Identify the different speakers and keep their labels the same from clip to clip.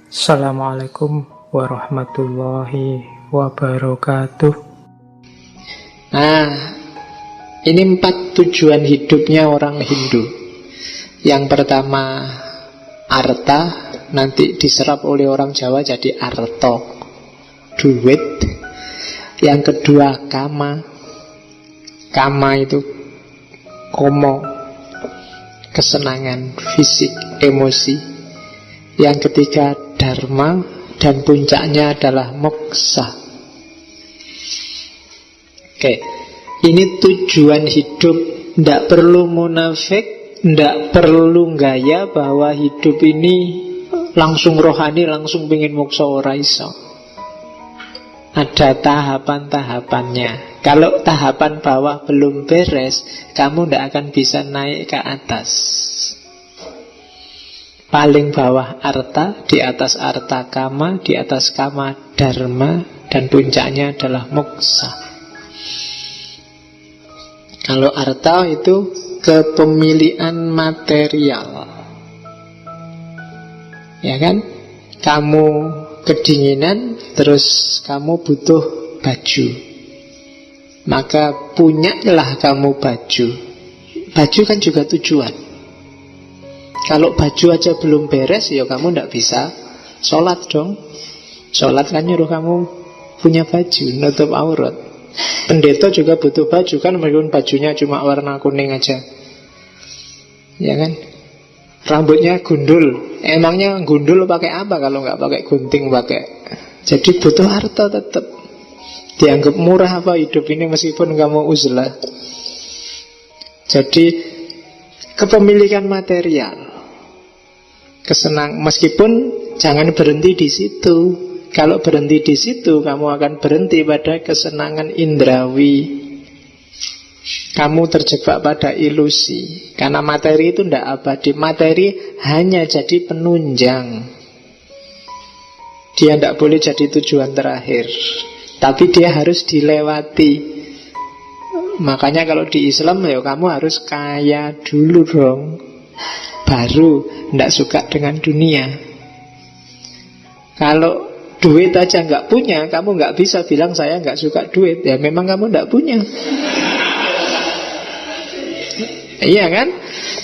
Speaker 1: Assalamualaikum warahmatullahi wabarakatuh.
Speaker 2: Nah, ini 4 tujuan hidupnya orang Hindu. Yang pertama arta, nanti diserap oleh orang Jawa jadi arto, duit. Yang kedua kama. Kama itu komo, kesenangan fisik, emosi. Yang ketiga dharma, dan puncaknya adalah moksa. Oke, ini tujuan hidup. Tidak perlu munafik, tidak perlu gaya bahwa hidup ini langsung rohani, langsung pengen moksa, ora iso. Ada tahapan-tahapannya. Kalau tahapan bawah belum beres, kamu tidak akan bisa naik ke atas. Paling bawah arta, di atas arta kama, di atas kama dharma, dan puncaknya adalah moksa. Kalau arta itu kepemilikan material, ya kan? Kamu kedinginan, terus kamu butuh baju, maka punyalah kamu baju. Baju kan juga tujuan. Kalau baju aja belum beres, ya kamu tidak bisa sholat dong. Sholat kan nyuruh kamu punya baju, nutup aurat. Pendeta juga butuh baju kan, meskipun bajunya cuma warna kuning aja, ya kan? Rambutnya gundul, emangnya gundul pakai apa kalau nggak pakai gunting pakai? Jadi butuh harta tetap. Dianggap murah apa hidup ini meskipun kamu uzlah. Jadi kepemilikan material, meskipun jangan berhenti di situ. Kalau berhenti di situ, kamu akan berhenti pada kesenangan indrawi. Kamu terjebak pada ilusi. Karena materi itu tidak abadi. Materi hanya jadi penunjang. Dia tidak boleh jadi tujuan terakhir, tapi dia harus dilewati. Makanya kalau di Islam, ya kamu harus kaya dulu dong, baru tidak suka dengan dunia. Kalau duit aja nggak punya, kamu nggak bisa bilang saya nggak suka duit. Ya memang kamu nggak punya. Iya kan?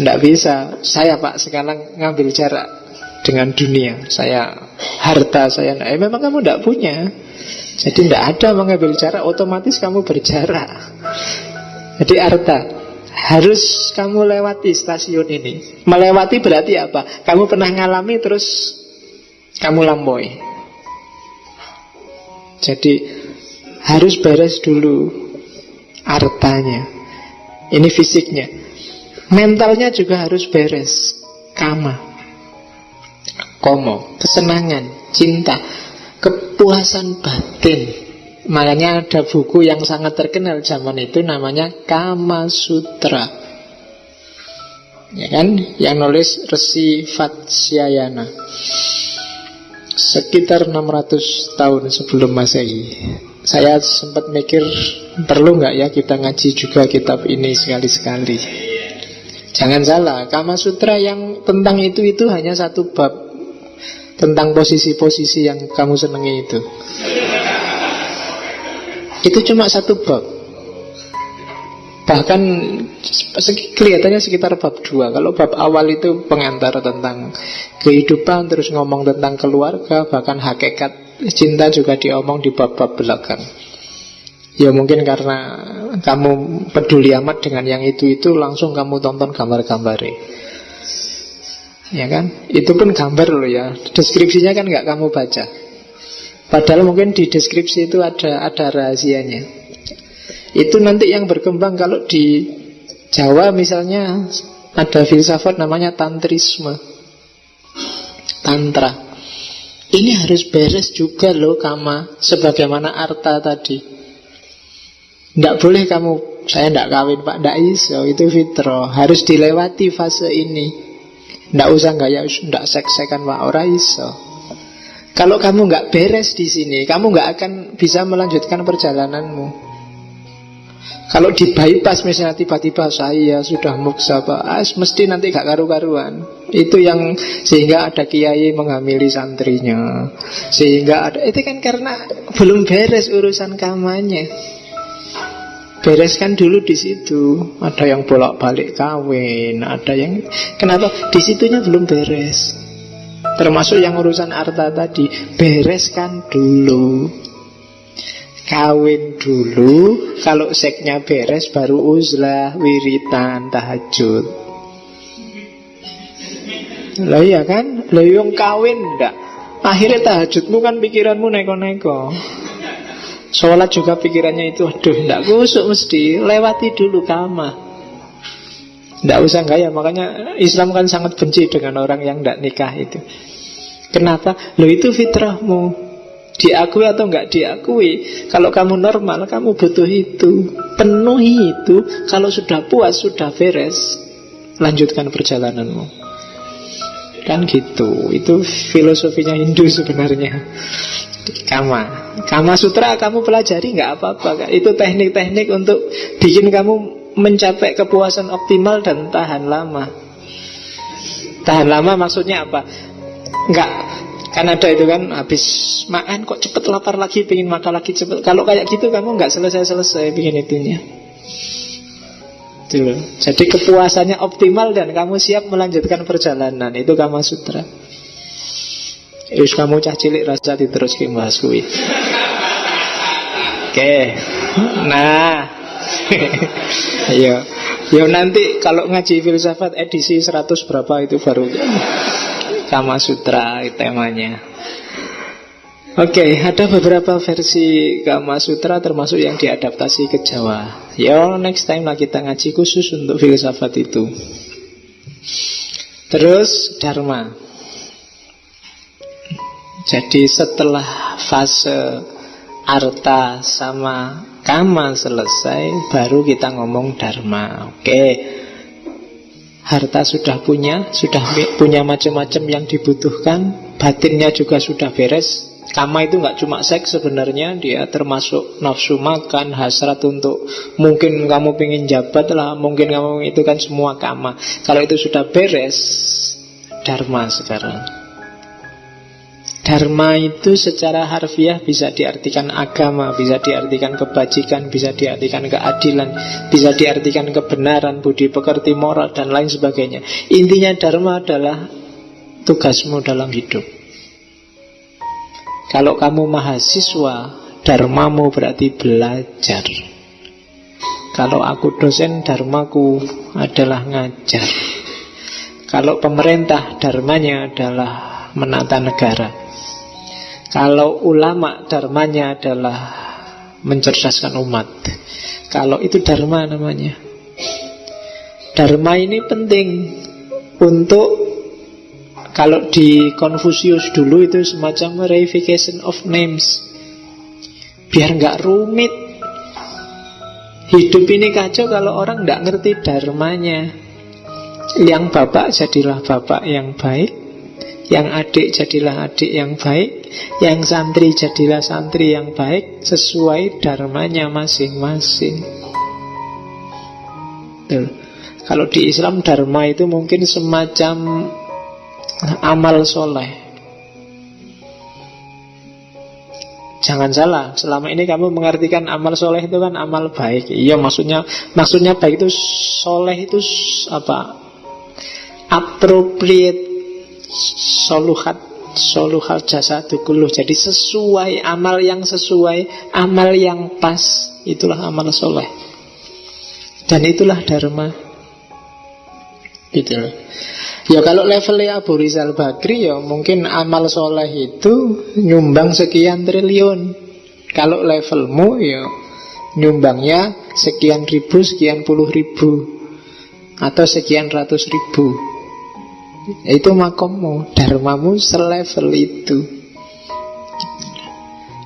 Speaker 2: Nggak bisa. Saya Pak sekarang ngambil jarak dengan dunia. Saya harta, saya memang kamu nggak punya. Jadi tidak ada mengambil jarak, otomatis kamu berjarak. Jadi arta harus kamu lewati stasiun ini. Melewati berarti apa? Kamu pernah ngalami terus kamu lampaui. Jadi harus beres dulu artanya. Ini fisiknya. Mentalnya juga harus beres. Kama, komo, kesenangan, cinta, kepuasan batin. Makanya ada buku yang sangat terkenal zaman itu, namanya Kama Sutra, ya kan? Yang nulis Resi Vatsyayana sekitar 600 tahun sebelum Masehi. Saya sempat mikir, perlu nggak ya kita ngaji juga kitab ini sekali-sekali. Jangan salah, Kama Sutra yang tentang itu hanya satu bab, tentang posisi-posisi yang kamu senangi itu. Itu cuma satu bab. Bahkan kelihatannya sekitar bab 2. Kalau bab awal itu pengantar tentang kehidupan, terus ngomong tentang keluarga, bahkan hakikat cinta juga diomong di bab-bab belakang. Ya mungkin karena kamu peduli amat dengan yang itu langsung kamu tonton gambar-gambarnya, ya kan? Itu pun gambar loh ya. Deskripsinya kan nggak kamu baca. Padahal mungkin di deskripsi itu ada rahasianya. Itu nanti yang berkembang. Kalau di Jawa misalnya ada filsafat namanya tantrisme, tantra. Ini harus beres juga loh kama, sebagaimana arta tadi. Tidak boleh kamu, saya tidak kawin Pak, tidak iso, itu fitrah. Harus dilewati fase ini. Tidak usah gaya, tidak seks-sekan Pak, ora iso. Kalau kamu nggak beres di sini, kamu nggak akan bisa melanjutkan perjalananmu. Kalau di bypass misalnya tiba-tiba saya sudah muksa Pak, mesti nanti gak karu-karuan. Itu yang sehingga ada kiai menghamili santrinya. Sehingga ada, itu kan karena belum beres urusan kamanya. Bereskan dulu di situ. Ada yang bolak-balik kawin, ada yang kenapa? Di situnya belum beres. Termasuk yang urusan harta tadi, bereskan dulu. Kawin dulu, kalau seksnya beres baru uzlah, wiritan, tahajud. Lah iya kan? Lah yang kawin ndak. Akhirnya tahajudmu kan pikiranmu neko-neko. Sholat juga pikirannya itu, aduh ndak kusuk mesti. Lewati dulu kama. Ndak usah gaya, makanya Islam kan sangat benci dengan orang yang ndak nikah itu. Kenapa? Lo itu fitrahmu. Diakui atau enggak diakui, kalau kamu normal, kamu butuh itu. Penuhi itu. Kalau sudah puas, sudah beres, lanjutkan perjalananmu. Kan gitu. Itu filosofinya Hindu sebenarnya. Kama Sutra kamu pelajari nggak apa-apa. Itu teknik-teknik untuk bikin kamu mencapai kepuasan optimal dan tahan lama. Tahan lama maksudnya apa? Enggak. Kan ada itu kan, habis makan kok cepet lapar lagi, pengen makan lagi cepet. Kalau kayak gitu kamu nggak selesai-selesai bikin itunya. Tuh. Jadi kepuasannya optimal dan kamu siap melanjutkan perjalanan. Itu Kama Sutra. Kamu cah cilik rasa diterus ke bahas kuwi. Oke. Nah. Ayo. Yo nanti kalau ngaji filsafat edisi 100 berapa itu baru Kama Sutra temanya. Oke, ada beberapa versi Kama Sutra termasuk yang diadaptasi ke Jawa. Yo, next time lah kita ngaji khusus untuk filsafat itu. Terus Dharma. Jadi setelah fase arta sama kama selesai, baru kita ngomong Dharma. Oke. Harta sudah punya macam-macam yang dibutuhkan, batinnya juga sudah beres. Kama itu nggak cuma seks sebenarnya, dia termasuk nafsu makan, hasrat untuk mungkin kamu pengen jabat lah, mungkin kamu itu kan semua kama. Kalau itu sudah beres, Dharma sekarang. Dharma itu secara harfiah bisa diartikan agama, bisa diartikan kebajikan, bisa diartikan keadilan, bisa diartikan kebenaran, budi pekerti, moral, dan lain sebagainya. Intinya Dharma adalah tugasmu dalam hidup. Kalau kamu mahasiswa, dharmamu berarti belajar. Kalau aku dosen, dharmaku adalah ngajar. Kalau pemerintah, dharmanya adalah menata negara. Kalau ulama, dharmanya adalah mencerdaskan umat. Kalau itu dharma namanya. Dharma ini penting untuk, kalau di Confucius dulu itu semacam reification of names, biar nggak rumit. Hidup ini kacau kalau orang nggak ngerti dharmanya. Yang bapak jadilah bapak yang baik, yang adik jadilah adik yang baik, yang santri jadilah santri yang baik, sesuai dharmanya masing-masing. Tuh. Kalau di Islam dharma itu mungkin semacam amal soleh. Jangan salah, selama ini kamu mengartikan amal soleh itu kan amal baik. Iya, maksudnya baik itu soleh itu apa? Appropriate, soluhat jasa dukuluh. Jadi sesuai, amal yang sesuai, amal yang pas, itulah amal soleh. Dan itulah dharma. Gitu loh. Ya kalau levelnya Abu Rizal Bakri, ya mungkin amal soleh itu nyumbang sekian triliun. Kalau levelmu ya nyumbangnya sekian ribu, sekian puluh ribu, atau sekian ratus ribu. Itu makommu, dharmamu selevel itu.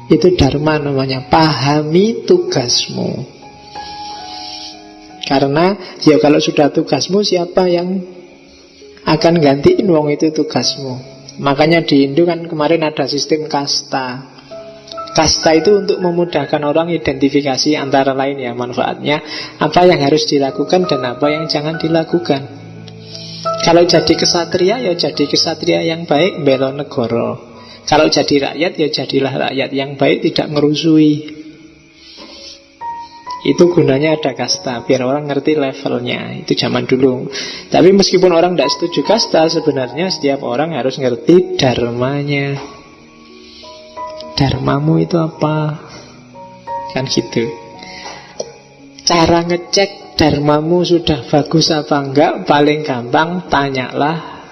Speaker 2: Itu dharma namanya. Pahami tugasmu. Karena ya kalau sudah tugasmu, siapa yang akan gantiin wong itu tugasmu. Makanya di Hindu kan kemarin ada sistem kasta. Kasta itu untuk memudahkan orang identifikasi, antara lain ya manfaatnya, apa yang harus dilakukan dan apa yang jangan dilakukan. Kalau jadi kesatria, ya jadi kesatria yang baik, bela negara. Kalau jadi rakyat, ya jadilah rakyat yang baik, tidak ngerusui. Itu gunanya ada kasta, biar orang ngerti levelnya. Itu zaman dulu. Tapi meskipun orang tidak setuju kasta, sebenarnya setiap orang harus ngerti dharmanya. Dharmamu itu apa? Kan gitu. Cara ngecek dharmamu sudah bagus apa enggak, paling gampang tanyalah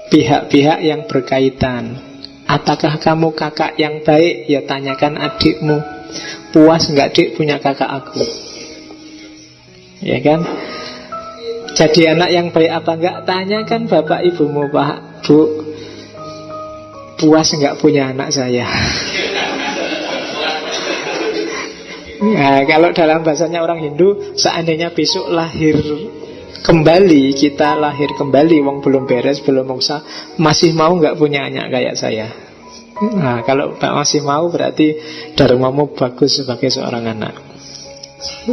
Speaker 2: pihak-pihak yang berkaitan. Apakah kamu kakak yang baik? Ya tanyakan adikmu. Puas enggak dik punya kakak aku? Ya kan? Jadi anak yang baik apa enggak? Tanyakan bapak ibumu, Pak, Bu, puas enggak punya anak saya? Nah, kalau dalam bahasanya orang Hindu, seandainya besok lahir kembali, kita lahir kembali, wong belum beres, belum moksa, masih mau nggak punya anak kayak saya? Nah, kalau masih mau, berarti dharmamu bagus sebagai seorang anak.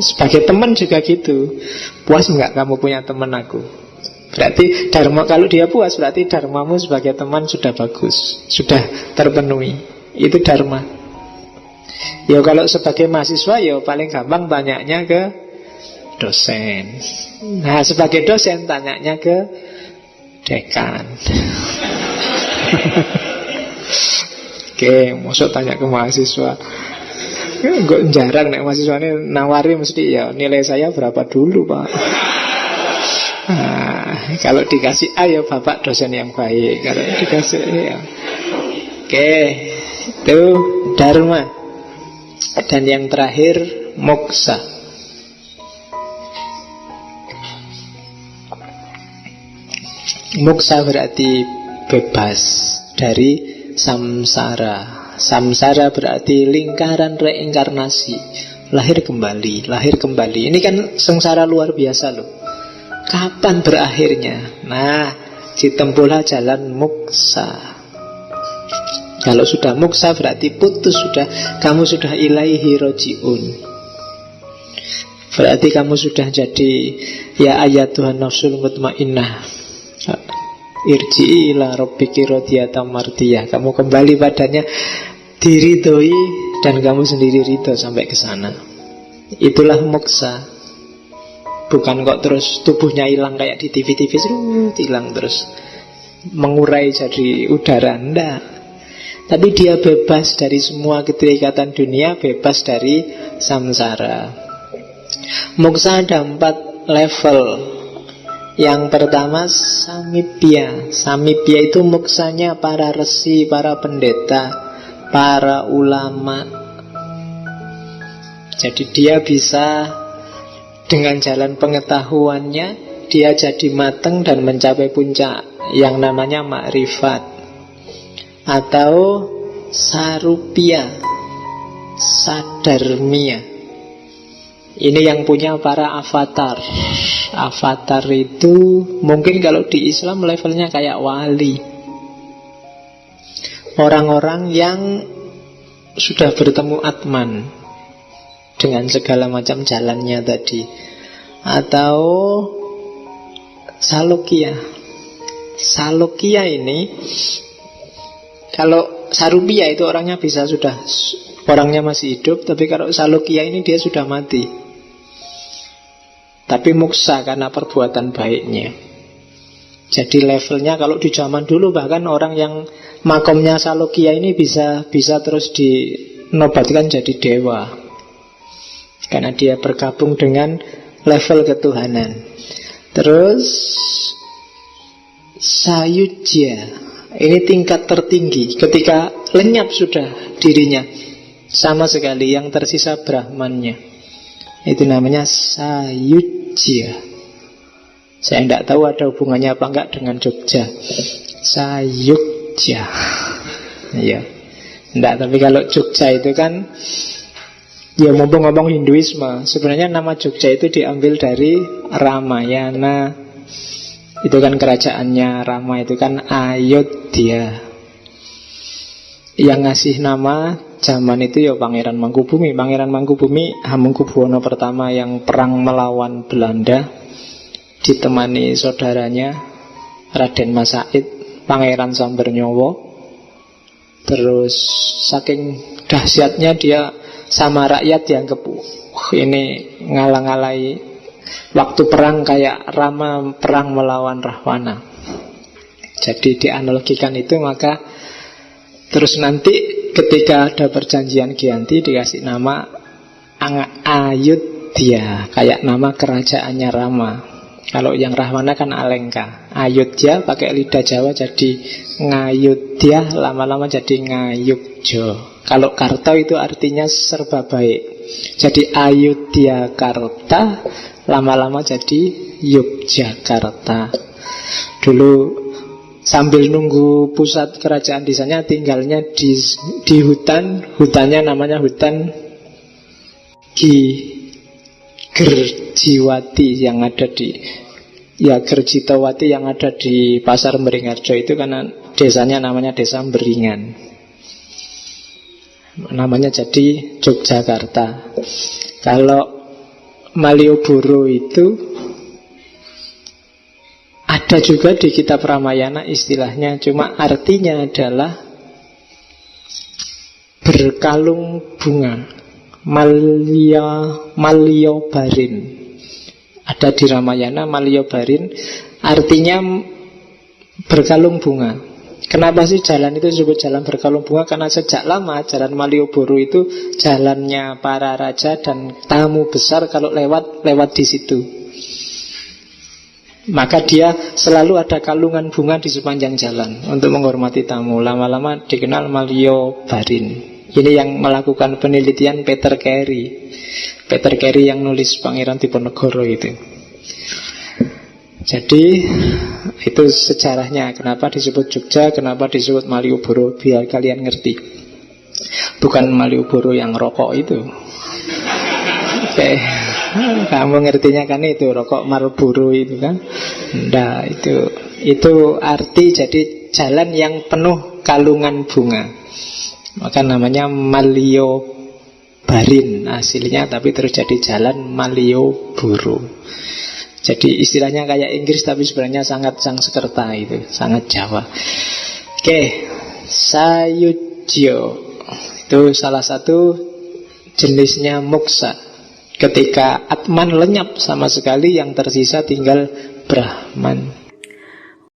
Speaker 2: Sebagai teman juga gitu. Puas nggak kamu punya teman aku? Berarti dharma, kalau dia puas, berarti dharmamu sebagai teman sudah bagus, sudah terpenuhi. Itu dharma. Ya kalau sebagai mahasiswa, ya paling gampang tanyanya ke dosen. Nah, sebagai dosen tanyanya ke dekan. Oke, maksud tanya ke mahasiswa. Enggak jarang nek mahasiswa ini nawari mesti ya nilai saya berapa dulu, Pak. Nah, kalau dikasih A ya bapak dosen yang baik. Kalau dikasih ya. Oke, itu dharma. Dan yang terakhir moksa. Moksa berarti bebas dari samsara. Samsara berarti lingkaran reinkarnasi, lahir kembali, lahir kembali. Ini kan sengsara luar biasa loh. Kapan berakhirnya? Nah, ditempuhlah jalan moksa. Kalau sudah moksa berarti putus sudah. Kamu sudah ilaihi roji'un. Berarti kamu sudah jadi ya ayatuhan nafsul mutmainnah, irji'i ila rabbiki radiyatan mardiyah. Kamu kembali padanya, diridhoi, dan kamu sendiri ridho sampai ke sana. Itulah moksa. Bukan kok terus tubuhnya hilang kayak di TV-TV, hilang terus mengurai jadi udara. Enggak. Tapi dia bebas dari semua keterikatan dunia, bebas dari samsara. Moksa ada 4 level. Yang pertama samipya. Samipya itu moksanya para resi, para pendeta, para ulama. Jadi dia bisa dengan jalan pengetahuannya, dia jadi mateng dan mencapai puncak yang namanya makrifat. Atau sarupya, sadarmia. Ini yang punya para avatar. Avatar itu mungkin kalau di Islam levelnya kayak wali. Orang-orang yang sudah bertemu Atman dengan segala macam jalannya tadi. Atau Salokya. Salokya ini, kalau Sarupya itu orangnya bisa sudah, orangnya masih hidup. Tapi kalau Salokya ini dia sudah mati, tapi muksa karena perbuatan baiknya. Jadi levelnya kalau di zaman dulu bahkan orang yang makomnya Salokya ini bisa terus dinobatkan jadi dewa, karena dia bergabung dengan level ketuhanan. Terus Sayujya, ini tingkat tertinggi. Ketika lenyap sudah dirinya, sama sekali yang tersisa Brahmannya. Itu namanya Sayujya. Saya tidak tahu ada hubungannya apa enggak dengan Jogja. Sayujya. Iya. Tidak, tapi kalau Jogja itu kan, ya mumpung ngomong Hinduisme, sebenarnya nama Jogja itu diambil dari Ramayana. Itu kan kerajaannya Rama, itu kan Ayodhya. yang ngasih nama zaman itu ya Pangeran Mangkubumi. Pangeran Mangkubumi Hamengkubuwono pertama yang perang melawan Belanda, ditemani saudaranya Raden Mas Said, Pangeran Sambernyowo. Terus saking dahsyatnya dia sama rakyat dianggap ini ngalang-alai waktu perang kayak Rama perang melawan Rahwana. Jadi dianalogikan itu, maka terus nanti ketika ada perjanjian Giyanti dikasih nama Ayodhya, kayak nama kerajaannya Rama. Kalau yang Rahwana kan Alengka. Ayodhya pakai lidah Jawa jadi Ngayodhya, lama-lama jadi Ngayogja. Kalau Karta itu artinya serba baik. Jadi Ayodhya Karta, lama-lama jadi Yogyakarta. Dulu sambil nunggu pusat kerajaan di sana, tinggalnya di hutan. Hutannya namanya hutan Gerjiwati yang ada di Gerjitawati yang ada di Pasar Beringharjo itu, karena desanya namanya Desa Beringan. Namanya jadi Yogyakarta. Kalau Malioboro itu ada juga di kitab Ramayana istilahnya, cuma artinya adalah berkalung bunga. Maliobarin ada di Ramayana. Maliobarin artinya berkalung bunga. Kenapa sih jalan itu disebut jalan berkalung bunga? Karena sejak lama jalan Malioboro itu jalannya para raja dan tamu besar. Kalau lewat di situ, maka dia selalu ada kalungan bunga di sepanjang jalan untuk menghormati tamu. Lama-lama dikenal Maliobarin. Ini yang melakukan penelitian Peter Carey. Peter Carey yang nulis Pangeran Diponegoro itu. Jadi itu sejarahnya. Kenapa disebut Jogja, kenapa disebut Malioboro, biar kalian ngerti. Bukan Malioboro yang rokok itu. Oke. Kamu ngertinya kan itu rokok Marlboro itu kan. Nah itu arti jadi jalan yang penuh kalungan bunga. Maka namanya Maliobarin aslinya, tapi terus jadi jalan Malioboro. Jadi istilahnya kayak Inggris, tapi sebenarnya sangat Sanskerta itu, sangat Jawa. Oke, Sayujyo itu salah satu jenisnya moksa. Ketika Atman lenyap sama sekali, yang tersisa tinggal Brahman.